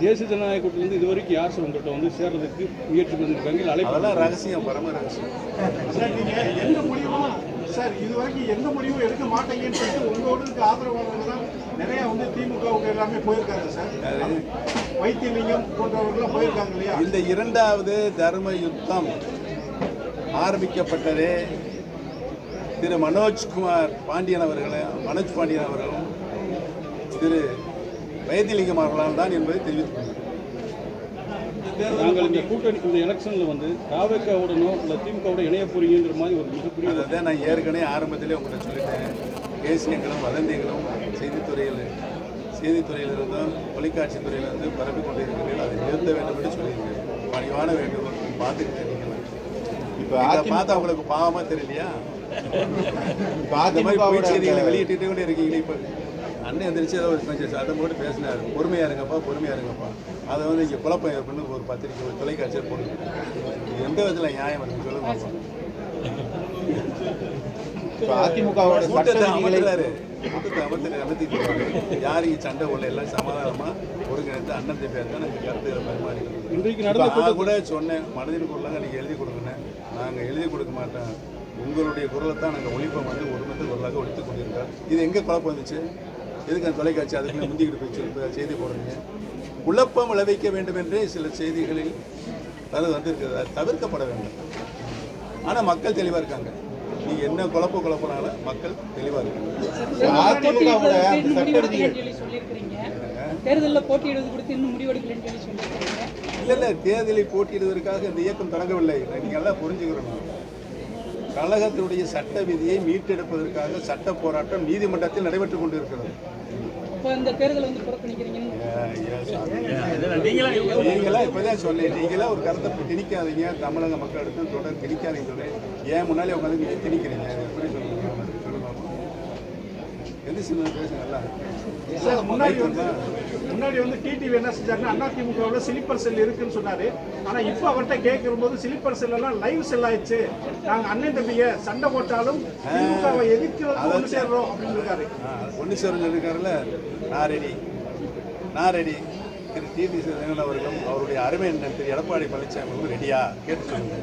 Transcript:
தேசிய ஜனநாயக கூட்டணியிலிருந்து இதுவரைக்கும் யார் சார் உங்கள்கிட்ட வந்து சேர்றதுக்கு முயற்சி பண்ணியிருக்காங்க? அதெல்லாம் ரகசியம், பரம ரகசியம். சார் நீங்கள் எந்த முடிவும் சார் இதுவரைக்கும் எந்த முடிவும் எடுக்க மாட்டேங்கன்னு சொல்லிட்டு உங்களோட ஆதரவாளர்கள் தான் நிறையா வந்து திமுகவுக்கு எல்லாமே போயிருக்காங்க சார். வைத்தியலிங்கம் போன்றவர்கள்லாம் போயிருக்காங்க இல்லையா? இந்த இரண்டாவது தர்ம யுத்தம் ஆரம்பிக்கப்பட்டதே திரு மனோஜ் பாண்டியன் அவர்களும் திரு வைத்தியலிங்கம் அவர்களால் தான் என்பதை தெரிவித்துக் நாங்கள் இந்த கூட்டணி இந்த எலெக்ஷனில் வந்து தாவேக்காவுடனோ இல்லை திமுகவோட இணைய போறீங்கிற மாதிரி ஒரு மிகப்பெரிய அதை நான் ஏற்கனவே ஆரம்பத்திலே உங்கள்கிட்ட சொல்லிட்டேன். தேசியங்களும் வதந்திகளும் செய்தித்துறையிலிருந்தும் தொலைக்காட்சி துறையிலிருந்து பரப்பி கொண்டிருக்கிறீர்கள். அதை நிறுத்த வேண்டும் என்று சொல்லியிருக்கேன். பணிவான வேண்டும் பார்த்துக்கிட்டேன். நீங்கள் இப்போ பார்த்தா உங்களுக்கு பாவமாக தெரியலையா? இந்த மாதிரி பொய் செய்திகளை வெளியிட்டு கொண்டே இருக்கீங்களே. இப்போ அண்ணன் எந்திரிச்சு அதை கொஞ்சம் சத்தம் போட்டு பேசினார். பொறுமையாக இருங்கப்பா. அதை வந்து இங்கே குழப்பம் ஏற்படுன்னு ஒரு பத்திரிக்கை ஒரு தொலைக்காட்சியை போடுங்க. எந்த விதத்தில் நியாயம் இருக்கு சொல்லுங்க. கூட்டத்தை அமர்த்திட்டு யாரையும் சண்டை உள்ள எல்லாம் சமாதானமாக ஒருங்கிணைந்து அண்ணன் தம்பியாக தான் நாங்கள் கருத்துக்களை பரிமாறிக்கிறோம். இன்றைக்கு நடந்த கூட சொன்னேன், மனதில் கொள்ளாங்க நீங்கள் எழுதி கொடுக்கணும். நாங்கள் எழுதி கொடுக்க மாட்டோம். உங்களுடைய குரலை தான் நாங்கள் ஒழிப்பம் வந்து ஒரு மத்த குரலாக ஒழித்துக் கொண்டிருக்கோம். இது எங்கே குழப்பம் வந்துச்சு? எதுக்கு அந்த தொலைக்காட்சி அதுக்குள்ளே முந்திக்கிட்டு போய் செய்தி போடுறீங்க? குழப்பம் விளைவிக்க வேண்டும் என்றே சில செய்திகளில் வந்திருக்கிறது. அது தவிர்க்கப்பட வேண்டும். ஆனால் மக்கள் தெளிவாக இருக்காங்க. நீ என்ன குழப்பனாலும் மக்கள் தெளிவாக இருக்காங்க. இல்லை தேர்தலை போட்டியிடுவதற்காக இந்த இயக்கம் தொடங்கவில்லை. நீங்கள் எல்லாம் புரிஞ்சுக்கிறோம். கழகத்தினுடைய சட்ட விதியை மீட்டெடுப்பதற்காக சட்ட போராட்டம் நீதிமன்றத்தில் நடைபெற்றுக் கொண்டிருக்கிறது. நீங்களா இப்பதான் சொன்னேன். நீங்களா ஒரு கருத்தை திணிக்காதீங்க. தமிழக மக்களிடத்தில் தொடர் திணிக்காதீங்க சொல்றேன். ஏன் முன்னாலே உட்காந்து நீங்க திணிக்கிறீங்க? எப்படி சொல்லுங்க? எந்த சின்ன பேசுங்களா? முன்னாடி வந்து டிடிவி என்ன செஞ்சாருன்னா அதிமுகவில் ஸ்லீப்பர் செல் இருக்குன்னு சொன்னாரு. ஆனா இப்போ அவர்கிட்ட கேட்கும்போது ஸ்லீப்பர் செல் எல்லாம் லைவ் செல் ஆயிடுச்சு. நாங்க அண்ணன் தம்பிய சண்டை போட்டாலும் திமுகவை எதிர்க்கிறது ஒன்று சேர்றோம் அப்படின்னு இருக்காரு. ஒன்று சேர்ந்து இருக்காருல்ல. நான் ரெடி. திரு டிவி அவர்களும் அவருடைய அருமை திரு எடப்பாடி பழனிசாமி ரெடியா கேட்டு சொல்லுங்க.